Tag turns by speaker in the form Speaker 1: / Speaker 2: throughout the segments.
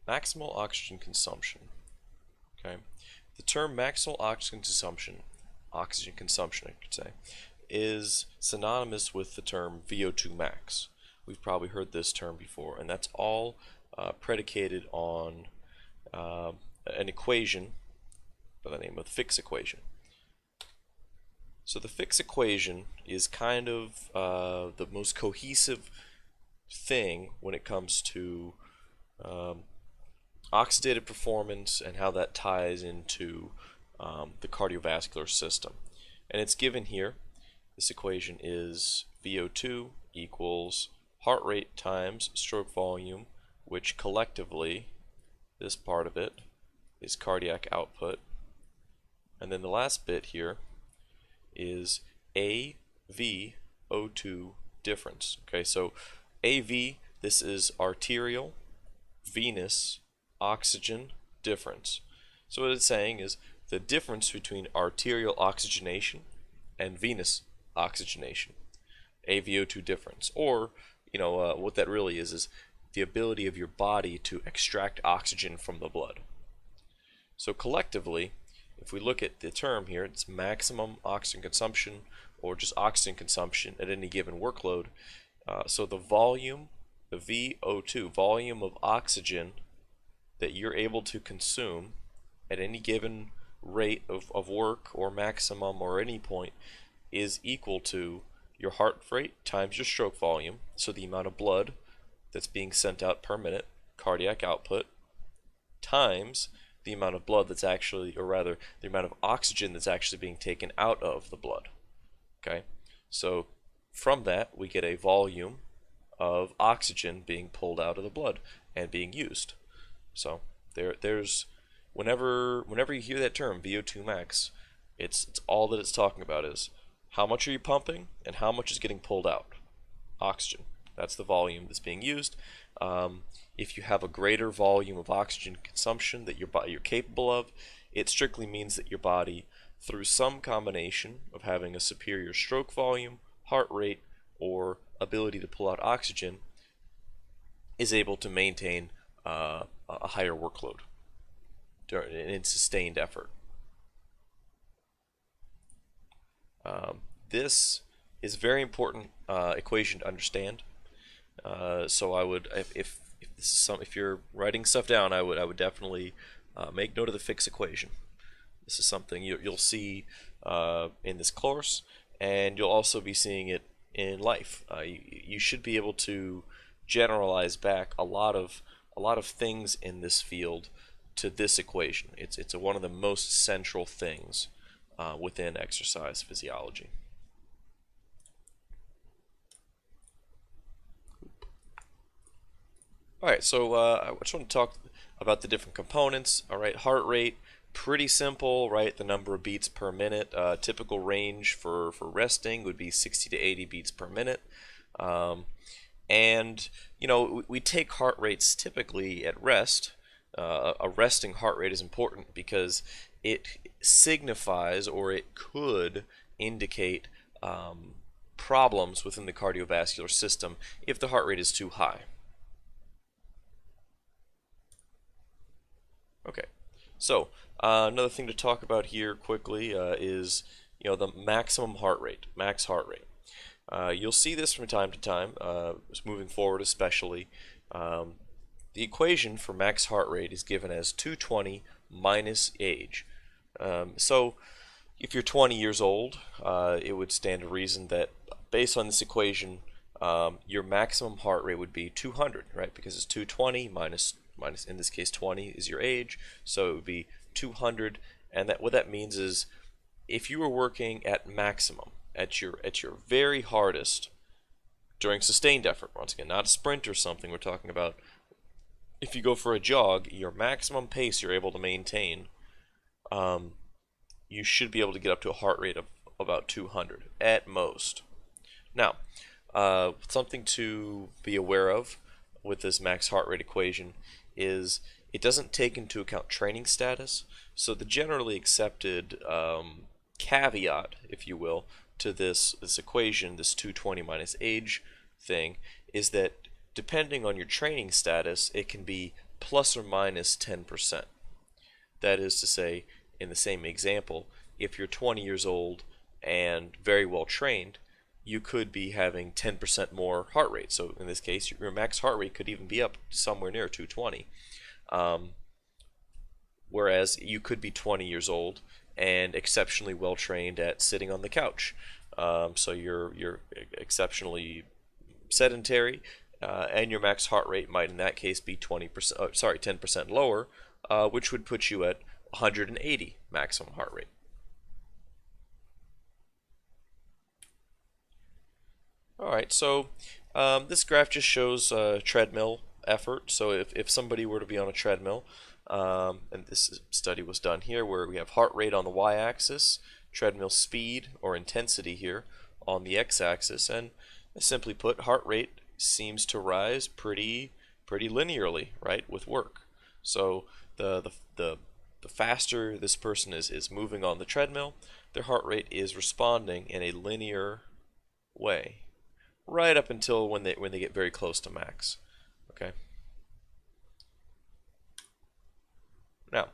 Speaker 1: Maximal oxygen consumption. Okay, the term maximal oxygen consumption, I could say, is synonymous with the term VO2 max. We've probably heard this term before, and that's all predicated on an equation by the name of the Fick's equation. So the Fick's equation is kind of the most cohesive thing when it comes to oxidative performance and how that ties into the cardiovascular system. And it's given here. This equation is VO2 equals heart rate times stroke volume, which collectively, this part of it, is cardiac output. And then the last bit here is AV O2 difference. Okay, so AV, this is arterial, venous, oxygen difference. So what it's saying is the difference between arterial oxygenation and venous oxygenation, AVO2 difference. Or, what that really is the ability of your body to extract oxygen from the blood. So collectively, if we look at the term here, it's maximum oxygen consumption, or just oxygen consumption at any given workload. So the volume, the VO2, volume of oxygen that you're able to consume at any given rate of work or maximum or any point is equal to your heart rate times your stroke volume, so the amount of blood that's being sent out per minute, cardiac output, times the amount of blood that's actually, or rather, the amount of oxygen that's actually being taken out of the blood. Okay, so from that we get a volume of oxygen being pulled out of the blood and being used. So there's whenever you hear that term VO2 max, it's all that it's talking about is how much are you pumping and how much is getting pulled out. Oxygen. That's the volume that's being used. If you have a greater volume of oxygen consumption that you're capable of, it strictly means that your body, through some combination of having a superior stroke volume, heart rate, or ability to pull out oxygen, is able to maintain a higher workload in sustained effort. This is a very important equation to understand. So I would, if this is if you're writing stuff down, I would definitely make note of the Fick's equation. This is something you'll see in this course, and you'll also be seeing it in life. You should be able to generalize back a lot of things in this field to this equation. It's one of the most central things within exercise physiology. Alright, so I just want to talk about the different components. Alright, heart rate, pretty simple, right? The number of beats per minute. Typical range for resting would be 60 to 80 beats per minute. And, we take heart rates typically at rest. A resting heart rate is important because it signifies, or it could indicate problems within the cardiovascular system if the heart rate is too high. Okay, so another thing to talk about here quickly is the maximum heart rate, max heart rate. You'll see this from time to time, moving forward especially. The equation for max heart rate is given as 220 minus age. So if you're 20 years old, it would stand to reason that based on this equation, your maximum heart rate would be 200, right? Because it's 220 minus in this case 20 is your age, so it would be 200. And that what that means is if you were working at maximum, at your very hardest during sustained effort, once again, not a sprint or something, we're talking about if you go for a jog, your maximum pace you're able to maintain, you should be able to get up to a heart rate of about 200 at most. Now, something to be aware of with this max heart rate equation is it doesn't take into account training status. So the generally accepted caveat, if you will, to this equation, this 220 minus age thing, is that depending on your training status, it can be plus or minus 10%. That is to say, in the same example, if you're 20 years old and very well trained, you could be having 10% more heart rate. So in this case, your max heart rate could even be up somewhere near 220. Whereas you could be 20 years old and exceptionally well trained at sitting on the couch. So you're exceptionally sedentary, and your max heart rate might in that case be 10% lower, which would put you at 180 maximum heart rate. Alright, so this graph just shows treadmill effort. So if somebody were to be on a treadmill, and this study was done here where we have heart rate on the y-axis, treadmill speed or intensity here on the x-axis, and simply put, heart rate seems to rise pretty linearly, right, with work. So the faster this person is moving on the treadmill, their heart rate is responding in a linear way, right up until when they get very close to max. Okay. Now,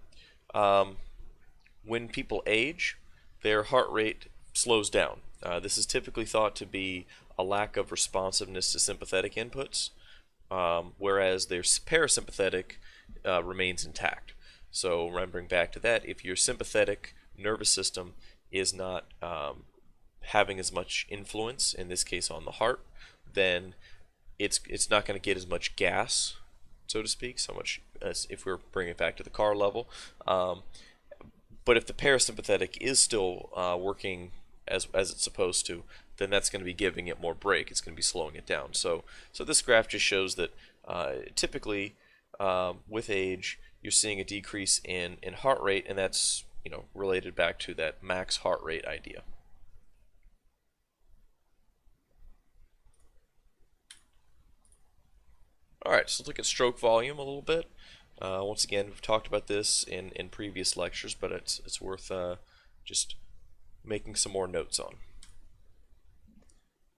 Speaker 1: when people age, their heart rate slows down. This is typically thought to be a lack of responsiveness to sympathetic inputs, whereas their parasympathetic remains intact. So remembering back to that, if your sympathetic nervous system is not having as much influence, in this case on the heart, then it's not going to get as much gas, so to speak, so much as if we're bringing it back to the car level. But if the parasympathetic is still working as it's supposed to, then that's going to be giving it more brake. It's going to be slowing it down. So this graph just shows that typically with age, you're seeing a decrease in heart rate, and that's related back to that max heart rate idea. Alright, so let's look at stroke volume a little bit. Once again, we've talked about this in previous lectures, but it's worth just making some more notes on.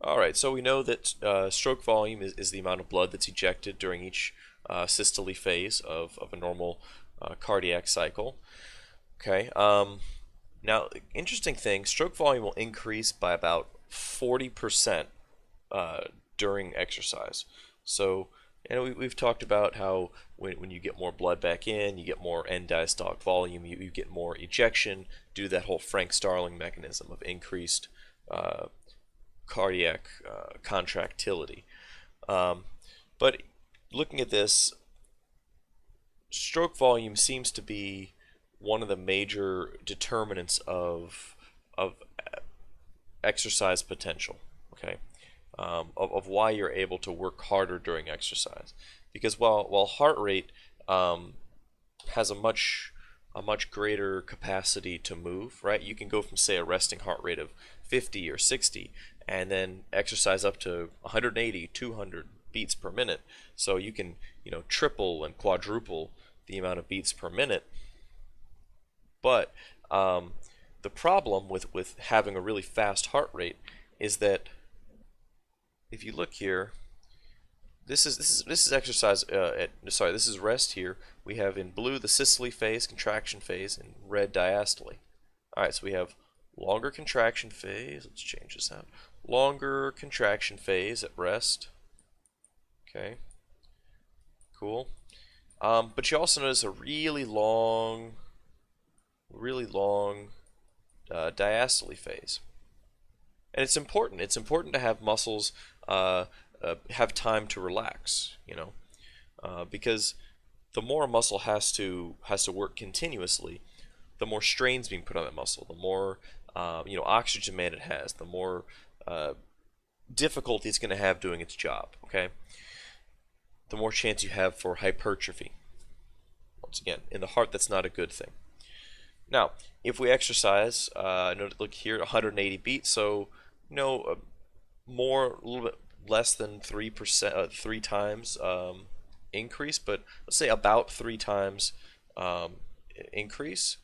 Speaker 1: Alright, so we know that stroke volume is the amount of blood that's ejected during each systole phase of a normal cardiac cycle. Okay, now, interesting thing, stroke volume will increase by about 40% during exercise. So, we've talked about how when you get more blood back in, you get more end diastolic volume, you get more ejection due to that whole Frank Starling mechanism of increased cardiac contractility. But looking at this, stroke volume seems to be one of the major determinants of exercise potential. Okay. Of why you're able to work harder during exercise, because while heart rate has a much greater capacity to move, right? You can go from, say, a resting heart rate of 50 or 60 and then exercise up to 180, 200 beats per minute. So you can triple and quadruple the amount of beats per minute. But the problem with having a really fast heart rate is that if you look here, this is exercise. This is rest here. We have in blue the systole phase, contraction phase, and red diastole. All right, so we have longer contraction phase. Let's change this out. Longer contraction phase at rest. Okay, cool. But you also notice a really long diastole phase. And it's important. It's important to have muscles have time to relax, because the more a muscle has to work continuously, the more strain's being put on that muscle, the more oxygen demand it has, the more difficulty it's going to have doing its job. Okay, the more chance you have for hypertrophy. Once again, in the heart, that's not a good thing. Now, if we exercise, look here, 180 beats, so a little bit less than 3%, 3 times increase, but let's say about 3 times increase.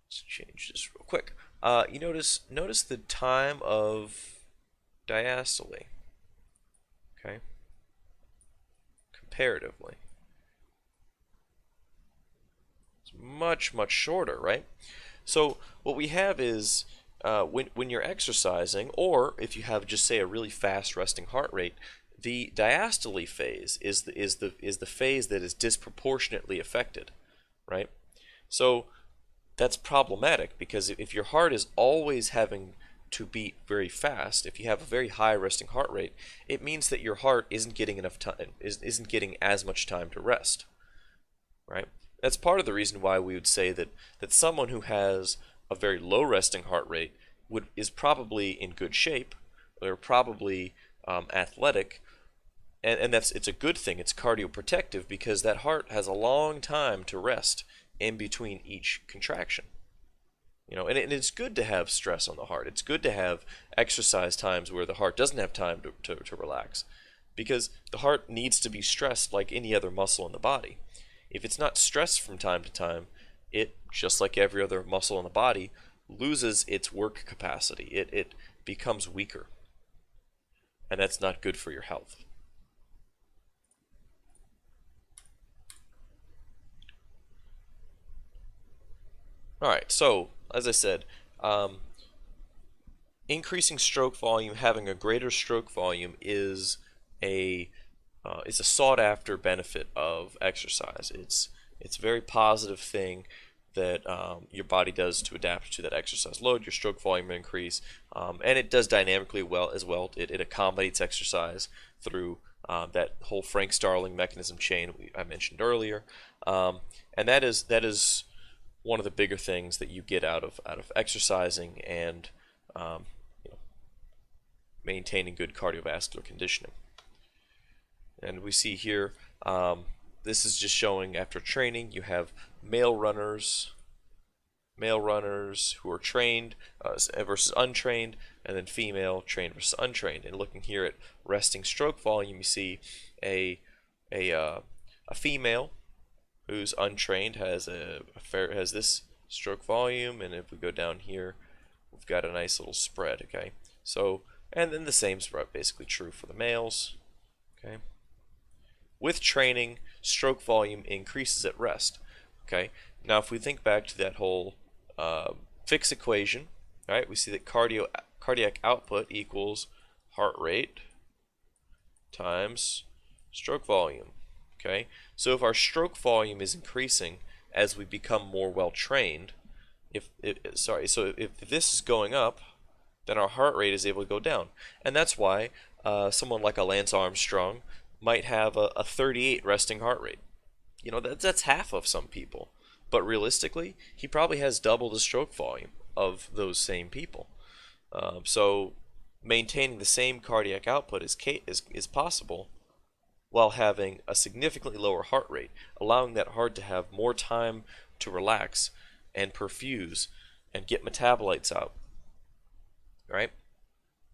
Speaker 1: Let's change this real quick. You notice the time of diastole, okay, comparatively. It's much, much shorter, right? So what we have is when you're exercising, or if you have just say a really fast resting heart rate, the diastole phase is the phase that is disproportionately affected, right? So that's problematic because if your heart is always having to beat very fast, if you have a very high resting heart rate, it means that your heart isn't getting enough time, isn't getting as much time to rest, right? That's part of the reason why we would say that someone who has a very low resting heart rate is probably in good shape, they're probably athletic, and it's a good thing. It's cardioprotective because that heart has a long time to rest in between each contraction. And it's good to have stress on the heart. It's good to have exercise times where the heart doesn't have time to relax, because the heart needs to be stressed like any other muscle in the body. If it's not stressed from time to time, it, just like every other muscle in the body, loses its work capacity. It becomes weaker, and that's not good for your health. All right, so as I said, um, increasing stroke volume, having a greater stroke volume a is a sought after benefit of exercise. It's a very positive thing that your body does to adapt to that exercise load. Your stroke volume increase, and it does dynamically well as well. It accommodates exercise through that whole Frank Starling mechanism chain I mentioned earlier, and that is one of the bigger things that you get out of exercising and um, you know, maintaining good cardiovascular conditioning. And we see here, this is just showing after training, you have male runners, who are trained versus untrained, and then female trained versus untrained. And looking here at resting stroke volume, you see a a female who's untrained has has this stroke volume, and if we go down here, we've got a nice little spread. Okay, so and then the same is basically true for the males. Okay, with training, stroke volume increases at rest. Okay, now if we think back to that whole fixed equation, right, we see that cardiac output equals heart rate times stroke volume. Okay, so if our stroke volume is increasing as we become more well trained, if this is going up, then our heart rate is able to go down, and that's why someone like a Lance Armstrong might have a 38 resting heart rate. That's half of some people, but realistically, he probably has double the stroke volume of those same people. So maintaining the same cardiac output is possible while having a significantly lower heart rate, allowing that heart to have more time to relax and perfuse and get metabolites out, right?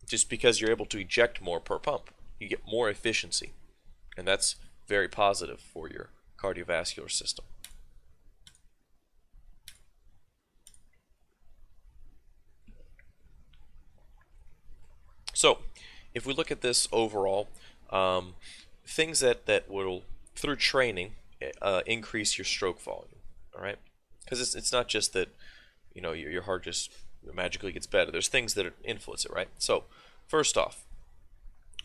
Speaker 1: Just because you're able to eject more per pump, you get more efficiency, and that's very positive for your cardiovascular system. So, if we look at this overall, things that will, through training, increase your stroke volume. All right, because it's not just that your heart just magically gets better. There's things that influence it, right? So, first off,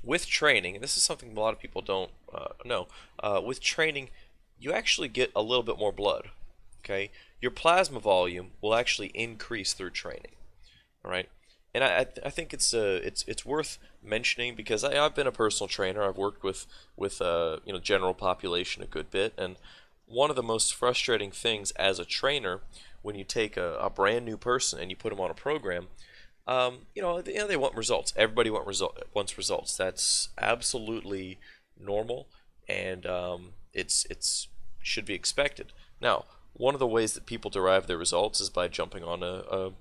Speaker 1: with training, and this is something a lot of people don't know, with training, you actually get a little bit more blood. Okay, your plasma volume will actually increase through training. All right, and I think it's worth mentioning because I've been a personal trainer. I've worked with general population a good bit, and one of the most frustrating things as a trainer when you take a brand new person and you put them on a program, they want results. Everybody wants results. That's absolutely normal, and it's should be expected. Now, one of the ways that people derive their results is by jumping on a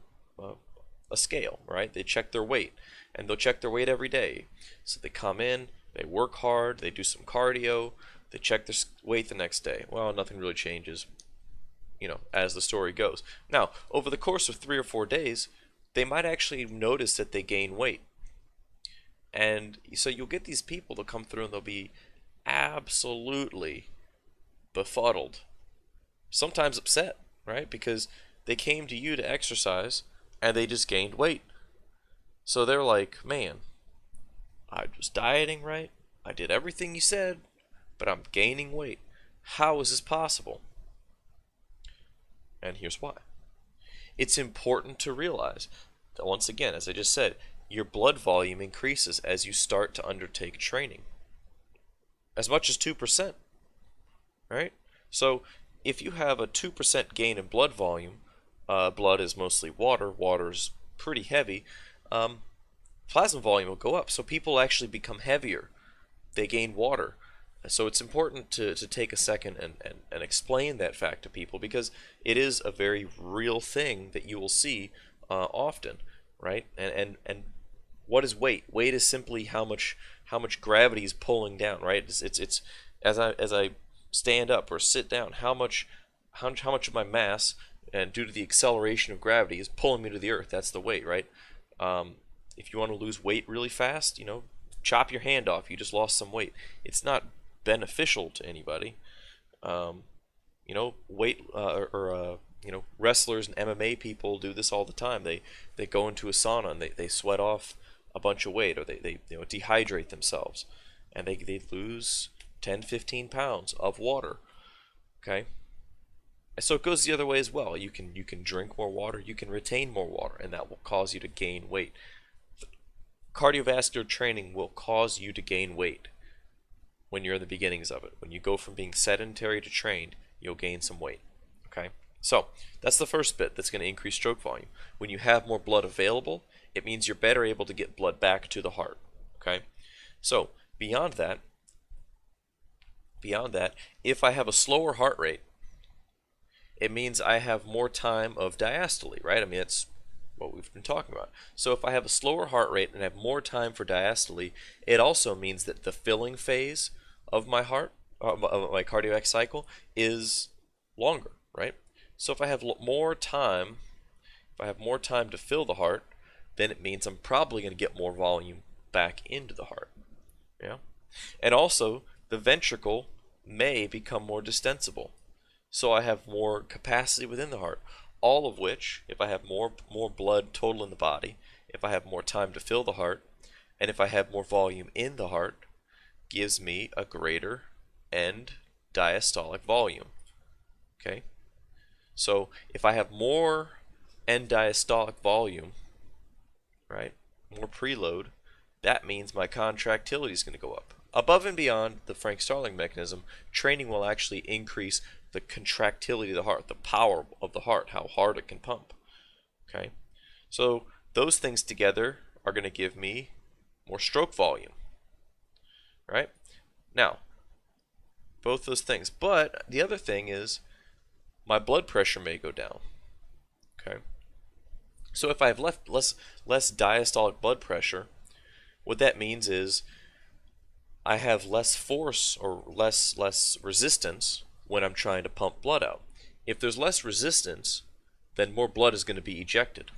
Speaker 1: scale, right? They check their weight, and they'll check their weight every day. So they come in, they work hard, they do some cardio, they check their weight the next day. Well, nothing really changes, as the story goes. Now, over the course of 3 or 4 days, they might actually notice that they gain weight. And so you'll get these people that come through and they'll be absolutely befuddled sometimes upset, right? Because they came to you to exercise and they just gained weight. So they're like, man, I was dieting right. I did everything you said, but I'm gaining weight. How is this possible? And here's why. It's important to realize that, once again, as I just said, your blood volume increases as you start to undertake training. As much as 2%, right? So if you have a 2% gain in blood volume, blood is mostly water, water's pretty heavy, plasma volume will go up. So people actually become heavier. They gain water. So it's important to take a second and explain that fact to people, because it is a very real thing that you will see often, right? And what is weight? Weight is simply how much gravity is pulling down, right? It's as I stand up or sit down, how much of my mass, and due to the acceleration of gravity, is pulling me to the earth. That's the weight, right? If you want to lose weight really fast, chop your hand off. You just lost some weight. It's not beneficial to anybody. Weight wrestlers and MMA people do this all the time. They go into a sauna and they sweat off a bunch of weight, or they dehydrate themselves, and they lose 10-15 pounds of water. Okay. So it goes the other way as well. You can drink more water, you can retain more water, and that will cause you to gain weight. Cardiovascular training will cause you to gain weight when you're in the beginnings of it. When you go from being sedentary to trained, you'll gain some weight. Okay? So that's the first bit that's going to increase stroke volume. When you have more blood available, it means you're better able to get blood back to the heart. Okay? So beyond that, if I have a slower heart rate, it means I have more time of diastole, right? I mean, that's what we've been talking about. So if I have a slower heart rate and have more time for diastole, it also means that the filling phase of my heart, of my cardiac cycle, is longer, right? So if I have more time, to fill the heart, then it means I'm probably going to get more volume back into the heart. Yeah. And also, the ventricle may become more distensible. So I have more capacity within the heart. All of which, if I have more blood total in the body, if I have more time to fill the heart, and if I have more volume in the heart, gives me a greater end diastolic volume. Okay? So if I have more end diastolic volume, right, more preload, that means my contractility is going to go up. Above and beyond the Frank Starling mechanism, training will actually increase the contractility of the heart, the power of the heart, how hard it can pump. Okay? So those things together are going to give me more stroke volume. Right? Now, both those things. But the other thing is my blood pressure may go down. Okay? So if I have less diastolic blood pressure, what that means is I have less force or less resistance when I'm trying to pump blood out. If there's less resistance, then more blood is going to be ejected.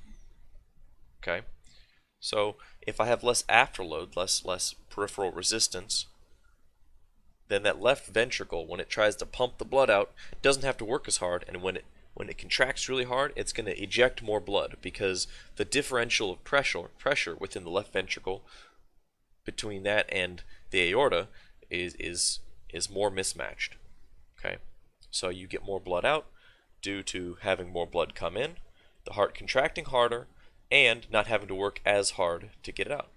Speaker 1: Okay? So if I have less afterload, less peripheral resistance, then that left ventricle, when it tries to pump the blood out, doesn't have to work as hard, and when it contracts really hard, it's going to eject more blood, because the differential of pressure within the left ventricle between that and the aorta is more mismatched. Okay, so you get more blood out due to having more blood come in, the heart contracting harder, and not having to work as hard to get it out.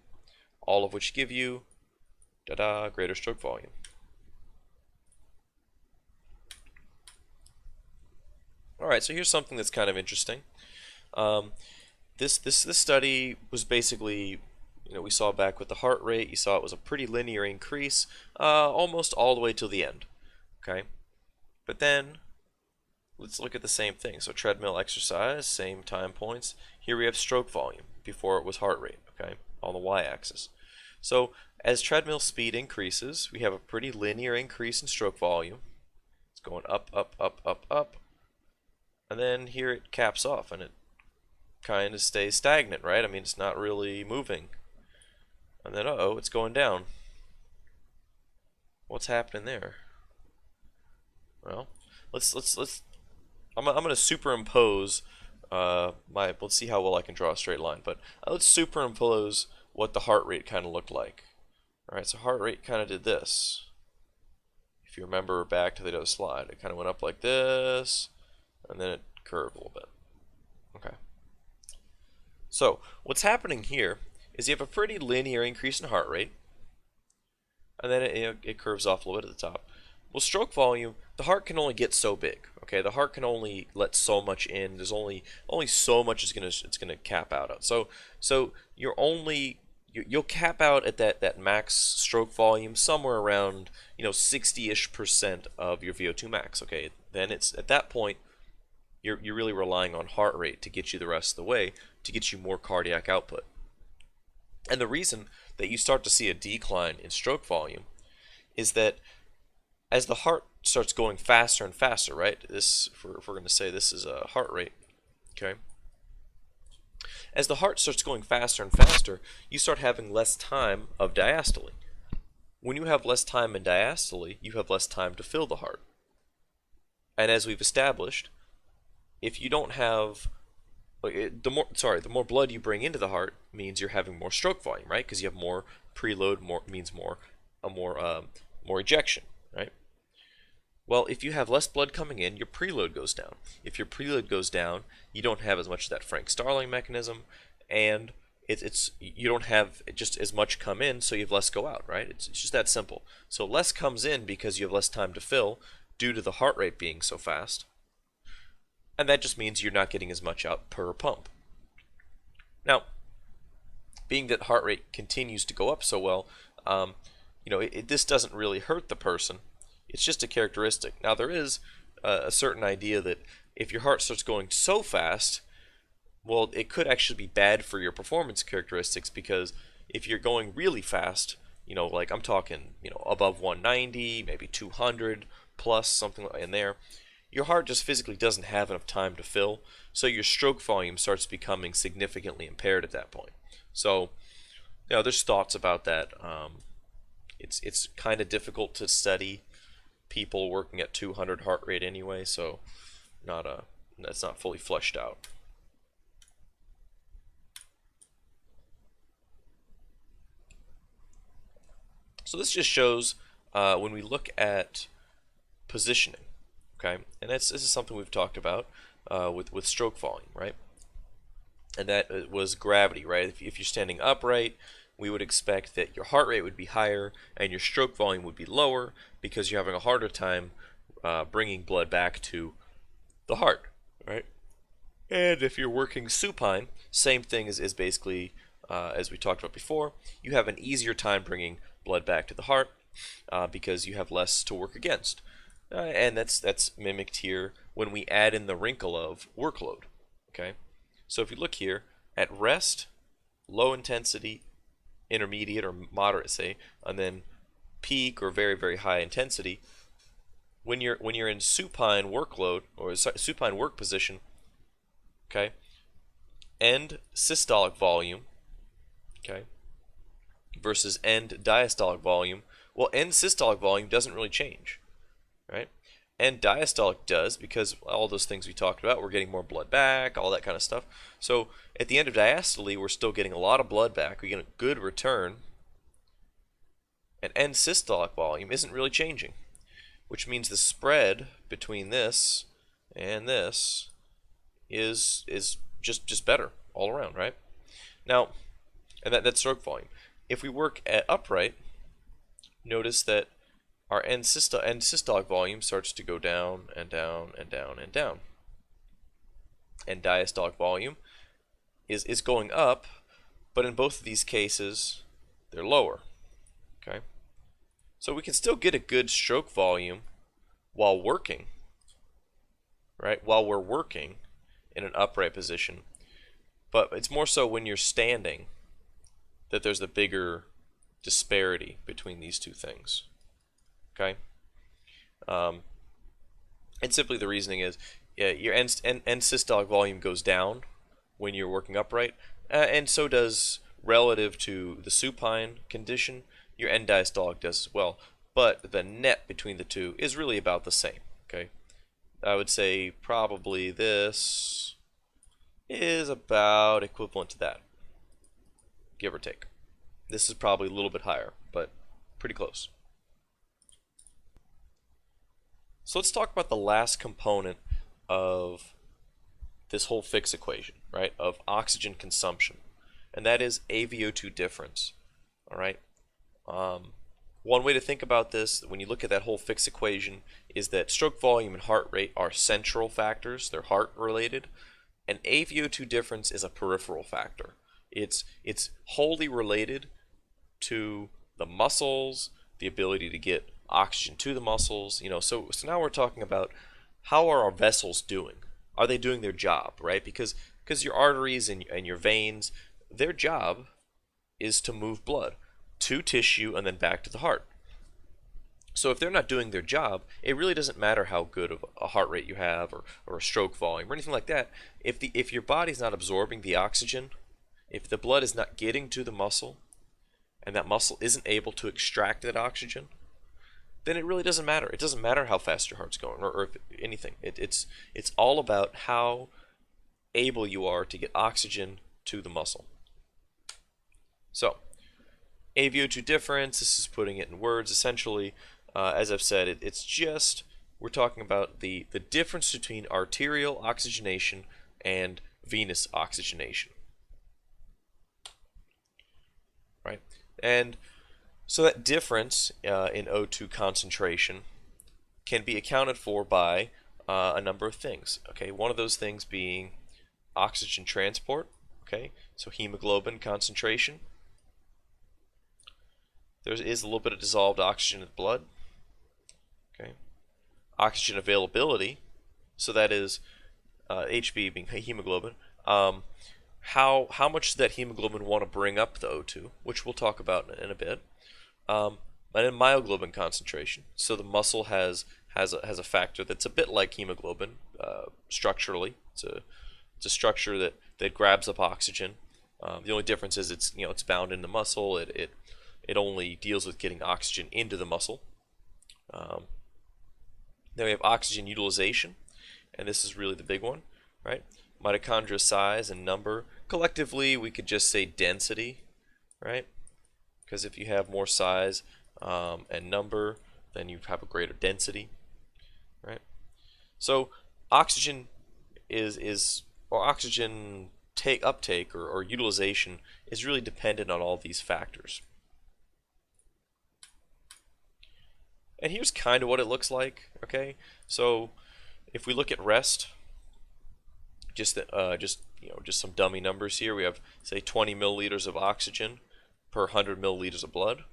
Speaker 1: All of which give you, greater stroke volume. All right, so here's something that's kind of interesting. This study was basically, we saw back with the heart rate, you saw it was a pretty linear increase, almost all the way till the end. Okay, but then let's look at the same thing. So treadmill exercise, same time points. Here we have stroke volume. Before it was heart rate. Okay, on the y-axis. So as treadmill speed increases, we have a pretty linear increase in stroke volume. It's going up, up, up, up, up. And then here it caps off and it kind of stays stagnant, right? I mean, it's not really moving. And then, uh-oh, it's going down. What's happening there? Well, let's I'm gonna superimpose let's see how well I can draw a straight line, but let's superimpose what the heart rate kind of looked like. All right, so heart rate kind of did this. If you remember back to the other slide, it kind of went up like this, and then it curved a little bit. Okay. So what's happening here is you have a pretty linear increase in heart rate, and then it curves off a little bit at the top. Well, stroke volume, the heart can only get so big. Okay, the heart can only let so much in. There's only so much it's gonna cap out at. So you'll cap out at that max stroke volume somewhere around 60-ish% of your VO2 max. Okay, then it's at that point you're really relying on heart rate to get you the rest of the way, to get you more cardiac output. And the reason that you start to see a decline in stroke volume is that as the heart starts going faster and faster, right? If we're going to say this is a heart rate, okay? As the heart starts going faster and faster, you start having less time of diastole. When you have less time in diastole, you have less time to fill the heart. And as we've established, if you don't have the more blood you bring into the heart means you're having more stroke volume, right? Because you have more preload, means more ejection, right? Well, if you have less blood coming in, your preload goes down. If your preload goes down, you don't have as much of that Frank-Starling mechanism, and you don't have just as much come in, so you have less go out, right? It's just that simple. So less comes in because you have less time to fill due to the heart rate being so fast. And that just means you're not getting as much out per pump. Now, being that heart rate continues to go up so well, this doesn't really hurt the person. It's just a characteristic. Now, there is a certain idea that if your heart starts going so fast, well, it could actually be bad for your performance characteristics, because if you're going really fast, like I'm talking, above 190, maybe 200 plus, something in there, your heart just physically doesn't have enough time to fill, so your stroke volume starts becoming significantly impaired at that point. So, there's thoughts about that. It's kind of difficult to study people working at 200 heart rate anyway, so that's not fully fleshed out. So this just shows when we look at positioning. Okay, and this is something we've talked about with stroke volume, right? And that was gravity, right? If you're standing upright, we would expect that your heart rate would be higher and your stroke volume would be lower, because you're having a harder time bringing blood back to the heart, right? And if you're working supine, same thing is basically as we talked about before. You have an easier time bringing blood back to the heart because you have less to work against. And that's mimicked here when we add in the wrinkle of workload. Okay, so if you look here at rest, low intensity, intermediate or moderate, say, and then peak or very, very high intensity. When you're in supine workload or supine work position, okay, end systolic volume, okay, versus end diastolic volume. Well, end systolic volume doesn't really change, right? And diastolic does, because all those things we talked about, we're getting more blood back, all that kind of stuff. So at the end of diastole, we're still getting a lot of blood back. We get a good return. And end systolic volume isn't really changing, which means the spread between this and this is just better all around, right? Now, and that's stroke volume. If we work at upright, notice that our end systolic volume starts to go down and down and down and down. And diastolic volume is going up, but in both of these cases, they're lower. Okay, so we can still get a good stroke volume while working, right? While we're working in an upright position, but it's more so when you're standing that there's the bigger disparity between these two things. Okay, and simply the reasoning is, your end systolic volume goes down when you're working upright, and so does, relative to the supine condition, your end diastolic does as well. But the net between the two is really about the same. Okay, I would say probably this is about equivalent to that, give or take. This is probably a little bit higher, but pretty close. So let's talk about the last component of this whole Fick's equation, right, of oxygen consumption, and that is AVO2 difference. All right. One way to think about this, when you look at that whole Fick's equation, is that stroke volume and heart rate are central factors; they're heart related, and AVO2 difference is a peripheral factor. It's wholly related to the muscles, the ability to get oxygen to the muscles. So now we're talking about how are our vessels doing? Are they doing their job, right? Because your arteries and your veins, their job is to move blood to tissue and then back to the heart. So if they're not doing their job, it really doesn't matter how good of a heart rate you have or a stroke volume or anything like that. If your body's not absorbing the oxygen, if the blood is not getting to the muscle, and that muscle isn't able to extract that oxygen, then it really doesn't matter. It doesn't matter how fast your heart's going or if anything. It's all about how able you are to get oxygen to the muscle. So, AVO2 difference, this is putting it in words essentially. As I've said, it's just, we're talking about the difference between arterial oxygenation and venous oxygenation. Right? And so that difference in O2 concentration can be accounted for by a number of things. Okay, one of those things being oxygen transport. Okay, so hemoglobin concentration. There is a little bit of dissolved oxygen in the blood. Okay, oxygen availability. So that is HB being hemoglobin. How much does that hemoglobin want to bring up the O2, which we'll talk about in a bit. And then myoglobin concentration. So the muscle has a factor that's a bit like hemoglobin structurally. It's a structure that grabs up oxygen. The only difference is it's bound in the muscle. It only deals with getting oxygen into the muscle. Then we have oxygen utilization, and this is really the big one, right? Mitochondria size and number. Collectively, we could just say density, right? Because if you have more size and number, then you have a greater density, right? So oxygen oxygen uptake or utilization is really dependent on all these factors. And here's kind of what it looks like. Okay, so if we look at rest, just some dummy numbers here. We have, say, 20 milliliters of oxygen per 100 milliliters of blood.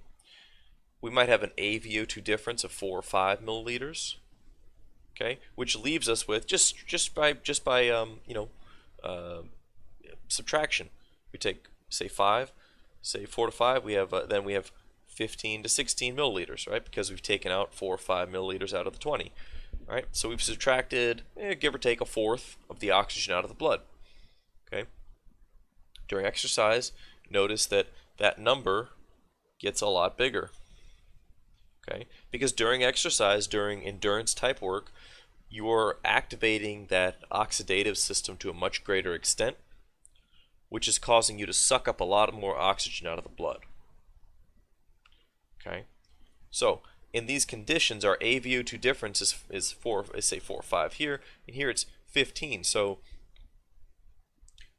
Speaker 1: We might have an AVO2 difference of 4 or 5 milliliters. Okay, which leaves us with just by subtraction. We take, say, 5, say 4 to 5. We have then we have 15 to 16 milliliters, right? Because we've taken out 4 or 5 milliliters out of the 20. Right? So we've subtracted, give or take, a fourth of the oxygen out of the blood. Okay. During exercise, notice that number gets a lot bigger. Okay, because during exercise, during endurance type work, you're activating that oxidative system to a much greater extent, which is causing you to suck up a lot more oxygen out of the blood. Okay, so in these conditions, our AVO2 difference is 4, say 4 or 5 here, and here it's 15. So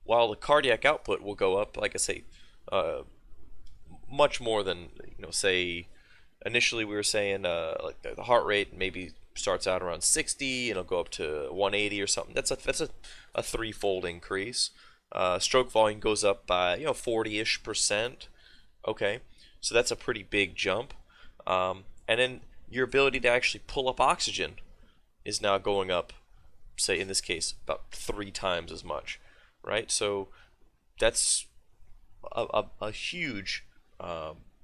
Speaker 1: while the cardiac output will go up, like I say, much more than, say, initially we were saying like the heart rate maybe starts out around 60 and it'll go up to 180 or something. That's a threefold increase. Stroke volume goes up by 40-ish%. Okay, so that's a pretty big jump. And then your ability to actually pull up oxygen is now going up, say in this case, about 3 times as much, right? So that's a huge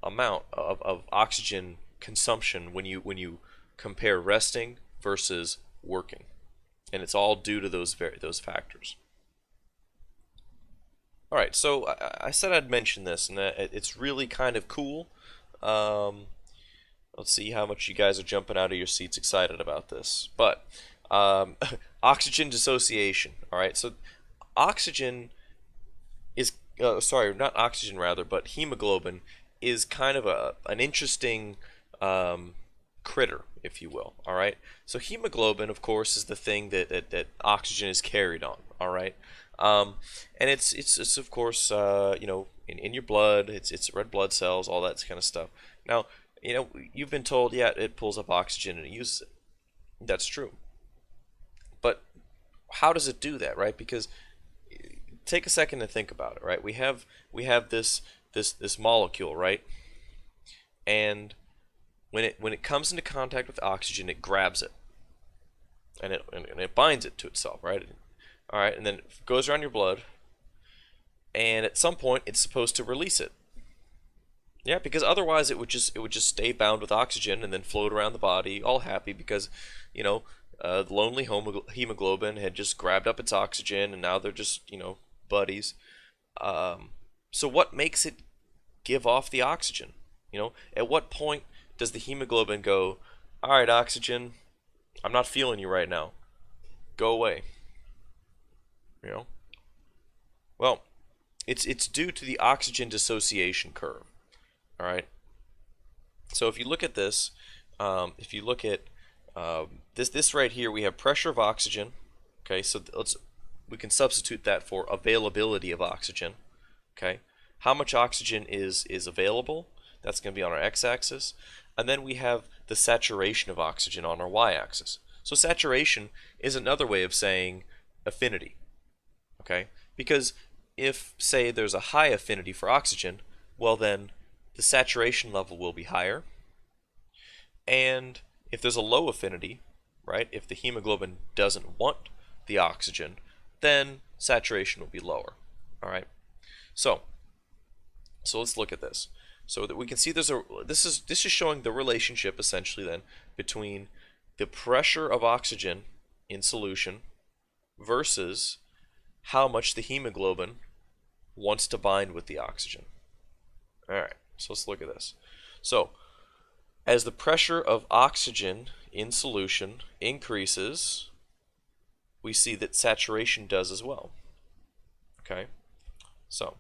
Speaker 1: amount of oxygen consumption when you compare resting versus working, and it's all due to those factors. All right, so I said I'd mention this, and it's really kind of cool. Let's see how much you guys are jumping out of your seats excited about this. But Um, oxygen dissociation. All right, so oxygen is sorry, not oxygen rather, but hemoglobin is kind of an interesting um, critter, if you will. All right. So hemoglobin, of course, is the thing that oxygen is carried on. All right. And it's of course in your blood. It's red blood cells, all that kind of stuff. Now you've been told, yeah, it pulls up oxygen and it uses it. That's true. But how does it do that, right? Because take a second to think about it, right? We have this molecule, right? And when it comes into contact with oxygen, it grabs it and it binds it to itself, right? All right, and then it goes around your blood, and at some point it's supposed to release it. Yeah, because otherwise it would just stay bound with oxygen and then float around the body, all happy because, you know, the lonely hemoglobin had just grabbed up its oxygen, and now they're just buddies. Um, so what makes it give off the oxygen? At what point does the hemoglobin go, all right, oxygen, I'm not feeling you right now. Go away. You know? Well, it's due to the oxygen dissociation curve. All right. So if you look at this, if you look at this right here, we have pressure of oxygen. Okay, so we can substitute that for availability of oxygen. Okay, how much oxygen is available? That's going to be on our x-axis, and then we have the saturation of oxygen on our y-axis. So saturation is another way of saying affinity. Okay, because if say there's a high affinity for oxygen, well then the saturation level will be higher, and if there's a low affinity, right, if the hemoglobin doesn't want the oxygen, then saturation will be lower. All right. So let's look at this. So that we can see this is showing the relationship essentially then between the pressure of oxygen in solution versus how much the hemoglobin wants to bind with the oxygen. All right. So let's look at this. So as the pressure of oxygen in solution increases, we see that saturation does as well. Okay? So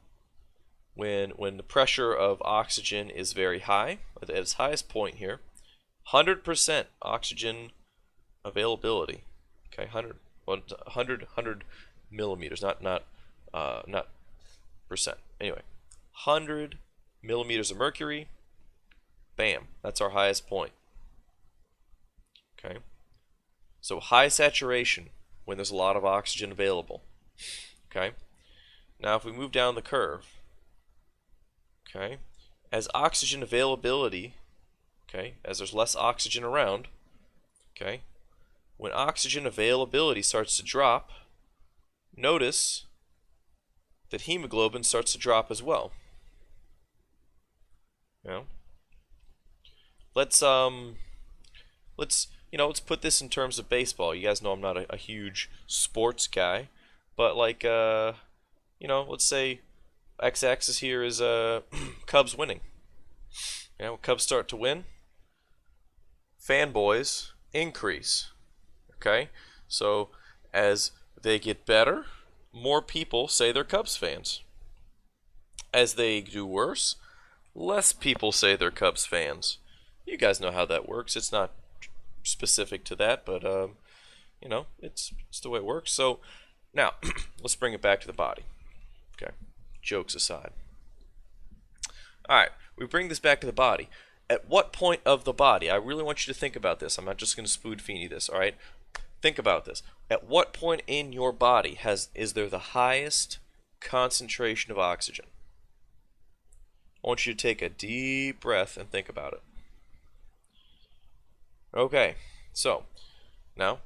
Speaker 1: when the pressure of oxygen is very high, at its highest point here, 100% oxygen availability. Okay, 100 millimeters, not percent. Anyway, 100 millimeters of mercury. Bam, that's our highest point. Okay, so high saturation when there's a lot of oxygen available. Okay, now if we move down the curve, okay, as oxygen availability, okay, as there's less oxygen around, okay, when oxygen availability starts to drop, notice that hemoglobin starts to drop as well. You know? Let's put this in terms of baseball. You guys know I'm not a huge sports guy, but like let's say x-axis here is Cubs winning. Cubs start to win, fanboys increase. Okay, so as they get better, more people say they're Cubs fans. As they do worse, less people say they're Cubs fans. You guys know how that works. It's not specific to that, but it's the way it works. So now let's bring it back to the body. Okay, jokes aside. All right, we bring this back to the body. At what point of the body? I really want you to think about this. I'm not just going to spoon-feed you this. All right, think about this. At what point in your body is there the highest concentration of oxygen? I want you to take a deep breath and think about it. Okay, so now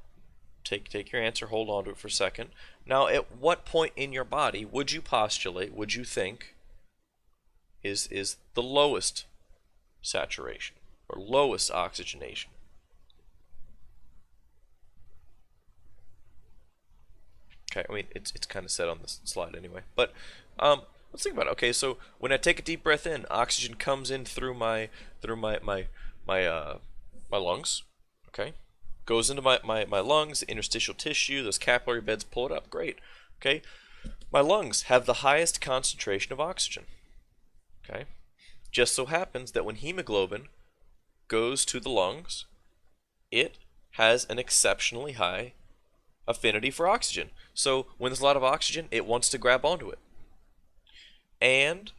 Speaker 1: take your answer, hold on to it for a second. Now, at what point in your body would you postulate, would you think, is the lowest saturation or lowest oxygenation? Okay, I mean it's kind of set on this slide anyway, but let's think about it. Okay, so when I take a deep breath in, oxygen comes in through my lungs. Okay, goes into my lungs, interstitial tissue, those capillary beds pull it up. Great. Okay. My lungs have the highest concentration of oxygen. Okay. Just so happens that when hemoglobin goes to the lungs, it has an exceptionally high affinity for oxygen. So when there's a lot of oxygen, it wants to grab onto it. And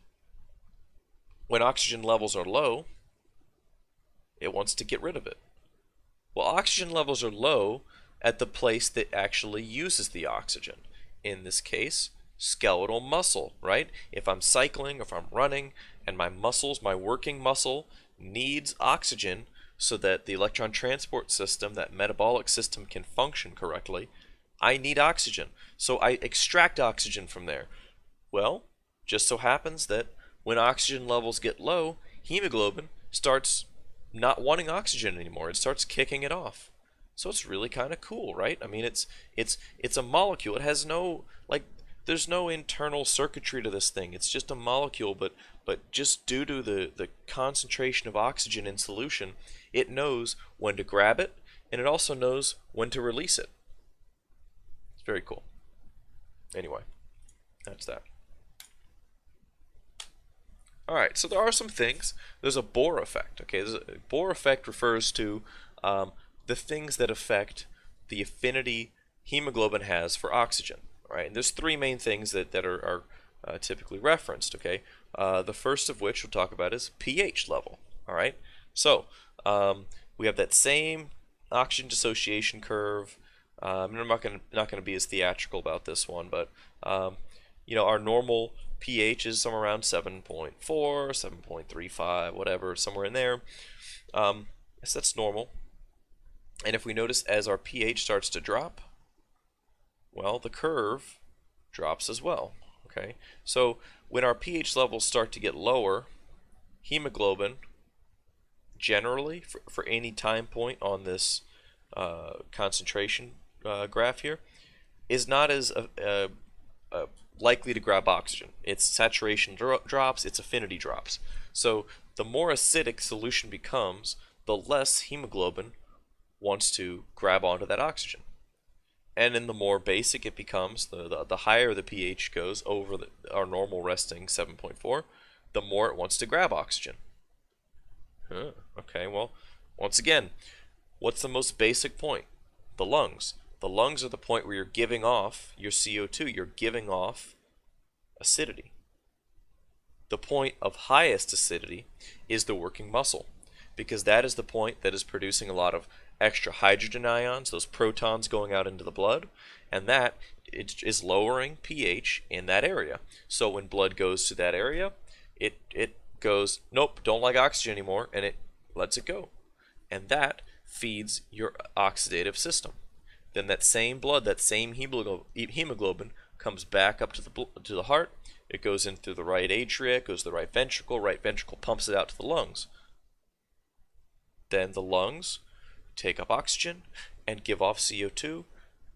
Speaker 1: when oxygen levels are low, it wants to get rid of it. Well, oxygen levels are low at the place that actually uses the oxygen. In this case, skeletal muscle, right? If I'm cycling, if I'm running, and my muscles, my working muscle, needs oxygen so that the electron transport system, that metabolic system, can function correctly, I need oxygen. So I extract oxygen from there. Well, just so happens that when oxygen levels get low, hemoglobin starts not wanting oxygen anymore. It starts kicking it off. So it's really kind of cool, right? I mean, it's a molecule. It has no, like, there's no internal circuitry to this thing. It's just a molecule, but just due to the concentration of oxygen in solution, it knows when to grab it, and it also knows when to release it. It's very cool. Anyway, that's that. All right, so there are some things. There's a Bohr effect. Okay, Bohr effect refers to the things that affect the affinity hemoglobin has for oxygen. All right, and there's three main things that are typically referenced. Okay, the first of which we'll talk about is pH level. All right, so we have that same oxygen dissociation curve. I'm not gonna be as theatrical about this one, but you know, our normal pH is somewhere around 7.4, 7.35, whatever, somewhere in there. So that's normal. And if we notice as our pH starts to drop, well, the curve drops as well. Okay, so when our pH levels start to get lower, hemoglobin generally for any time point on this concentration graph here is not as likely to grab oxygen. Its saturation drops, its affinity drops. So the more acidic solution becomes, the less hemoglobin wants to grab onto that oxygen. And in the more basic it becomes, the higher the pH goes over our normal resting 7.4, the more it wants to grab oxygen. Okay, well, once again, what's the most basic point? The lungs. The lungs are the point where you're giving off your CO2. You're giving off acidity. The point of highest acidity is the working muscle, because that is the point that is producing a lot of extra hydrogen ions, those protons going out into the blood, and that is lowering pH in that area. So when blood goes to that area, it goes, nope, don't like oxygen anymore, and it lets it go. And that feeds your oxidative system. Then that same blood, that same hemoglobin comes back up to the heart. It goes in through the right atria, it goes to the right ventricle pumps it out to the lungs. Then the lungs take up oxygen and give off CO2.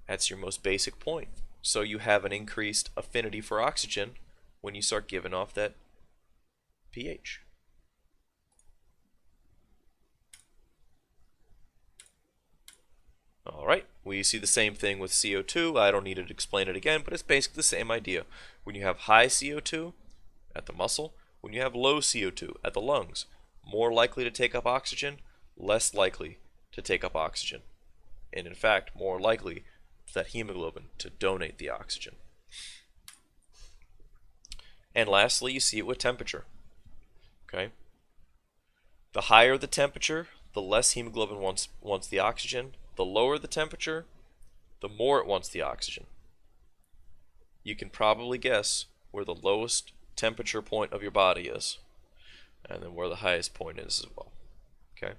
Speaker 1: That's your most basic point. So you have an increased affinity for oxygen when you start giving off that pH. Alright, we see the same thing with CO2. I don't need to explain it again, but it's basically the same idea. When you have high CO2 at the muscle, when you have low CO2 at the lungs, more likely to take up oxygen, less likely to take up oxygen. And in fact, more likely for that hemoglobin to donate the oxygen. And lastly, you see it with temperature. Okay? The higher the temperature, the less hemoglobin wants the oxygen. The lower the temperature, the more it wants the oxygen. You can probably guess where the lowest temperature point of your body is, and then where the highest point is as well. Okay?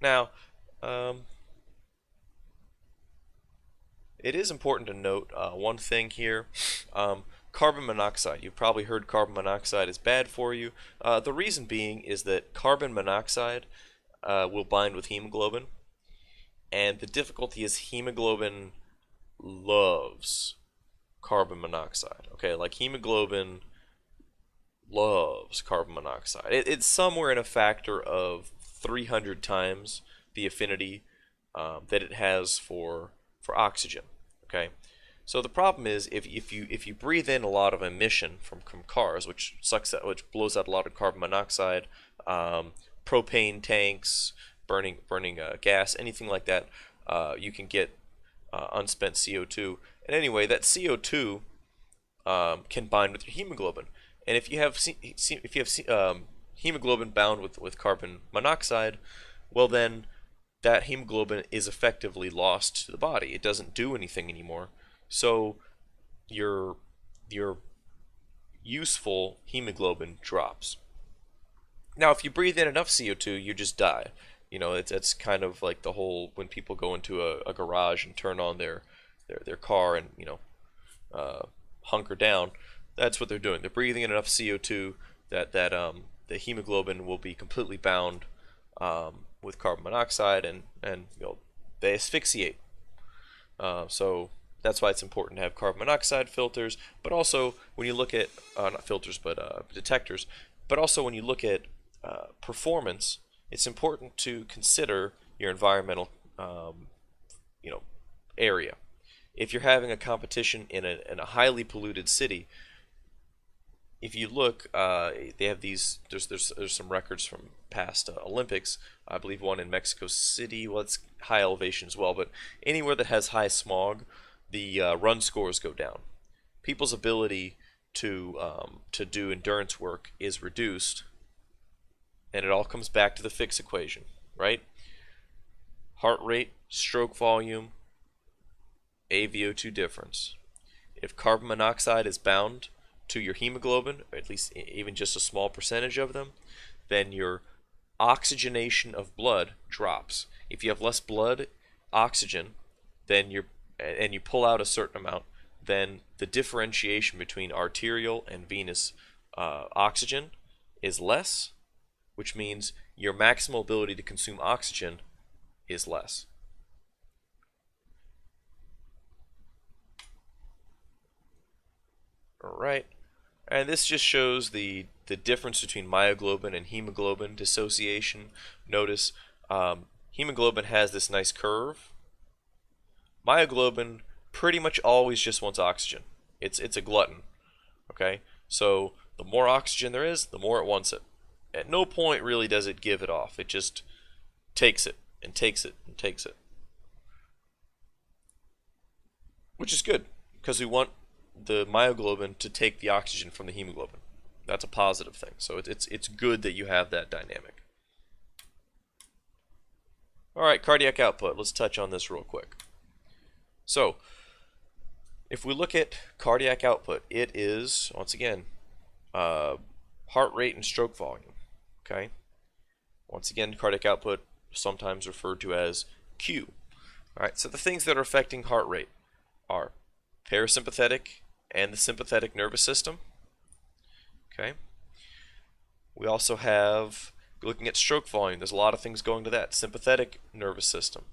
Speaker 1: Now, it is important to note one thing here. Carbon monoxide. You've probably heard carbon monoxide is bad for you. The reason being is that carbon monoxide will bind with hemoglobin, and the difficulty is hemoglobin loves carbon monoxide. Okay, like hemoglobin loves carbon monoxide. It's somewhere in a factor of 300 times the affinity that it has for oxygen. Okay, so the problem is if you breathe in a lot of emission from cars, which blows out a lot of carbon monoxide, propane tanks, burning gas, anything like that, you can get unspent CO2. And anyway, that CO2 can bind with your hemoglobin. And if you have hemoglobin bound with carbon monoxide, well then that hemoglobin is effectively lost to the body. It doesn't do anything anymore. So your useful hemoglobin drops. Now, if you breathe in enough CO2, you just die. You know, it's kind of like the whole when people go into a garage and turn on their car and hunker down. That's what they're doing. They're breathing in enough CO2 that the hemoglobin will be completely bound with carbon monoxide, and they asphyxiate. So that's why it's important to have carbon monoxide filters. But also when you look at not filters but detectors. But also when you look at performance, it's important to consider your environmental area. If you're having a competition in a highly polluted city, if you look, they have these. There's some records from past Olympics. I believe one in Mexico City. Well, it's high elevation as well, but anywhere that has high smog, the run scores go down. People's ability to do endurance work is reduced, and it all comes back to the Fick's equation, right? Heart rate, stroke volume, AVO2 difference. If carbon monoxide is bound to your hemoglobin, or at least even just a small percentage of them, then your oxygenation of blood drops. If you have less blood oxygen, then and you pull out a certain amount, then the differentiation between arterial and venous oxygen is less, which means your maximal ability to consume oxygen is less. All right. And this just shows the difference between myoglobin and hemoglobin dissociation. Notice hemoglobin has this nice curve. Myoglobin pretty much always just wants oxygen. It's a glutton. Okay? So the more oxygen there is, the more it wants it. At no point really does it give it off. It just takes it and takes it and takes it. Which is good, because we want the myoglobin to take the oxygen from the hemoglobin. That's a positive thing. So it's good that you have that dynamic. All right, cardiac output. Let's touch on this real quick. So if we look at cardiac output, it is, once again, heart rate and stroke volume. Okay. Once again, cardiac output sometimes referred to as Q. All right. So the things that are affecting heart rate are parasympathetic and the sympathetic nervous system. Okay. We also have, looking at stroke volume, there's a lot of things going to that. Sympathetic nervous system.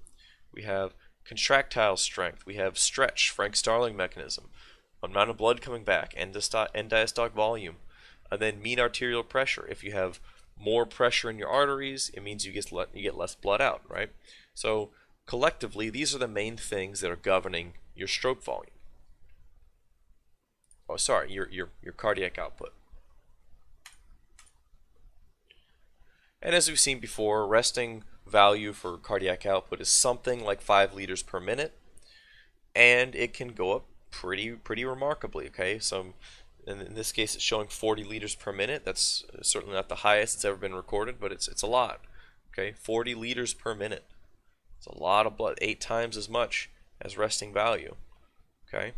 Speaker 1: We have contractile strength. We have stretch, Frank Starling mechanism, amount of blood coming back, end diastolic volume, and then mean arterial pressure. If you have more pressure in your arteries, it means you get less blood out, right? So collectively, these are the main things that are governing your stroke volume. Oh, sorry, your cardiac output. And as we've seen before, resting value for cardiac output is something like 5 liters per minute, and it can go up pretty remarkably. Okay, so in this case, it's showing 40 liters per minute. That's certainly not the highest it's ever been recorded, but it's a lot. Okay, 40 liters per minute. It's a lot of blood, 8 times as much as resting value. Okay.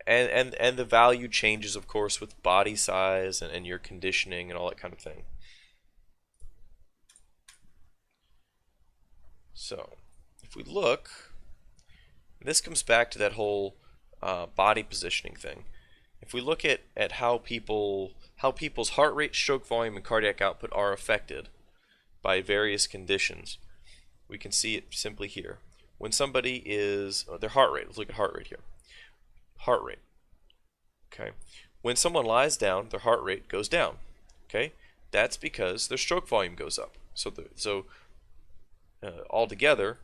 Speaker 1: And the value changes, of course, with body size and your conditioning and all that kind of thing. So, if we look, this comes back to that whole body positioning thing. If we look at how people's heart rate, stroke volume, and cardiac output are affected by various conditions, we can see it simply here. When somebody is, their heart rate, let's look at heart rate here. Heart rate. Okay. When someone lies down, their heart rate goes down. Okay, that's because their stroke volume goes up. So altogether,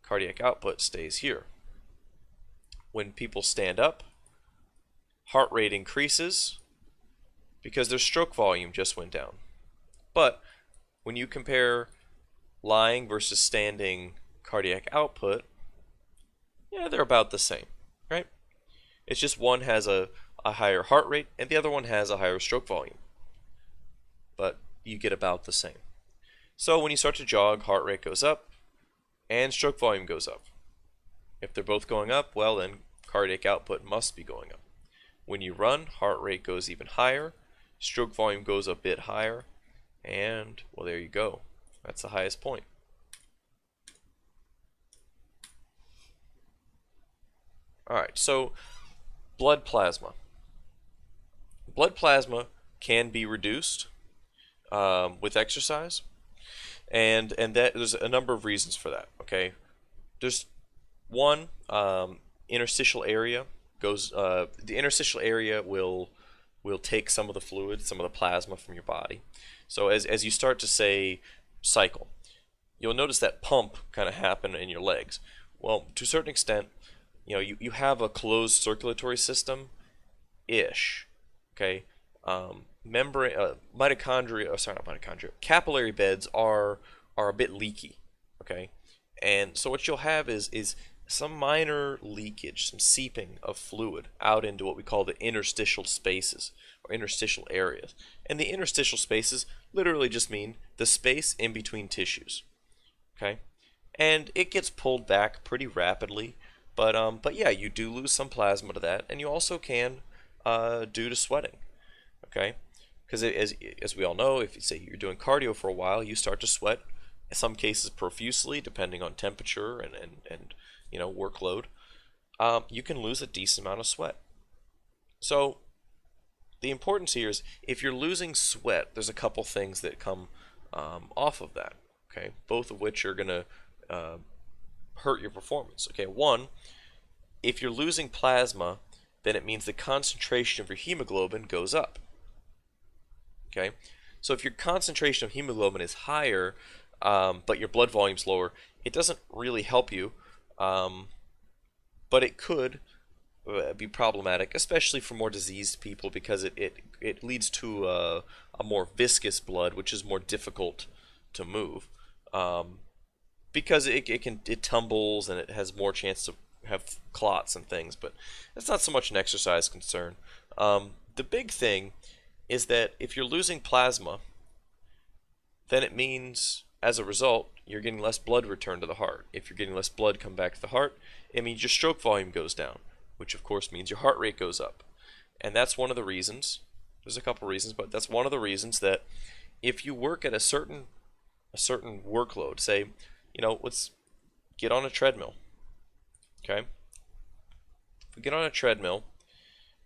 Speaker 1: cardiac output stays here. When people stand up, heart rate increases because their stroke volume just went down. But when you compare lying versus standing cardiac output, yeah, they're about the same, right? It's just one has a higher heart rate and the other one has a higher stroke volume. But you get about the same. So when you start to jog, heart rate goes up and stroke volume goes up. If they're both going up, well then cardiac output must be going up. When you run, heart rate goes even higher, stroke volume goes a bit higher, and well, there you go. That's the highest point. Alright, so blood plasma. Blood plasma can be reduced with exercise, and that there's a number of reasons for that. Okay, there's one, interstitial area goes. The interstitial area will take some of the fluid, some of the plasma from your body. So as you start to say cycle, you'll notice that pump kind of happen in your legs. Well, to a certain extent, you have a closed circulatory system ish. Okay, membrane, mitochondria, sorry, not mitochondria, capillary beds are a bit leaky. Okay, and so what you'll have is some minor leakage, some seeping of fluid out into what we call the interstitial spaces or interstitial areas. And the interstitial spaces literally just mean the space in between tissues. Okay, and it gets pulled back pretty rapidly, but yeah, you do lose some plasma to that, and you also can due to sweating. Okay, because as we all know, if you say you're doing cardio for a while, you start to sweat. In some cases profusely, depending on temperature and workload. You can lose a decent amount of sweat. So the importance here is if you're losing sweat, there's a couple things that come off of that. Okay, both of which are going to hurt your performance. Okay, one, if you're losing plasma, then it means the concentration of your hemoglobin goes up. Okay, so if your concentration of hemoglobin is higher, but your blood volume's lower, it doesn't really help you, but it could be problematic, especially for more diseased people, because it leads to a more viscous blood, which is more difficult to move, because it tumbles and it has more chance to have clots and things. But it's not so much an exercise concern. The big thing is that if you're losing plasma, then it means, as a result, you're getting less blood return to the heart. If you're getting less blood come back to the heart, it means your stroke volume goes down, which of course means your heart rate goes up. And that's one of the reasons, there's a couple reasons, but that's one of the reasons that if you work at a certain workload, say, let's get on a treadmill. Okay? If we get on a treadmill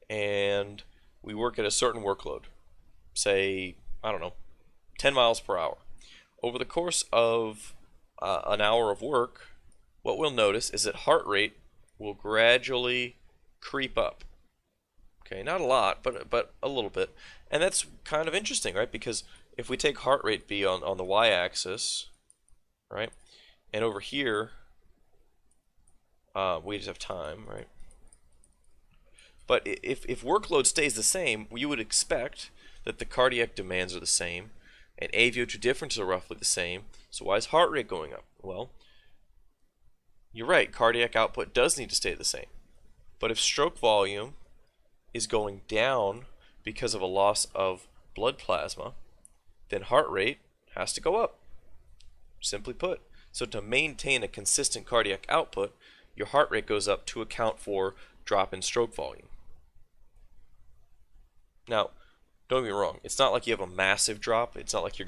Speaker 1: and we work at a certain workload, say, I don't know, 10 miles per hour. Over the course of an hour of work, what we'll notice is that heart rate will gradually creep up. Okay, not a lot, but a little bit. And that's kind of interesting, right? Because if we take heart rate be on the y-axis, right? And over here, we just have time, right? But if workload stays the same, you would expect that the cardiac demands are the same, and AVO2 differences are roughly the same. So why is heart rate going up? Well, you're right, cardiac output does need to stay the same. But if stroke volume is going down because of a loss of blood plasma, then heart rate has to go up, simply put. So to maintain a consistent cardiac output, your heart rate goes up to account for drop in stroke volume. Now, don't get me wrong, it's not like you have a massive drop. It's not like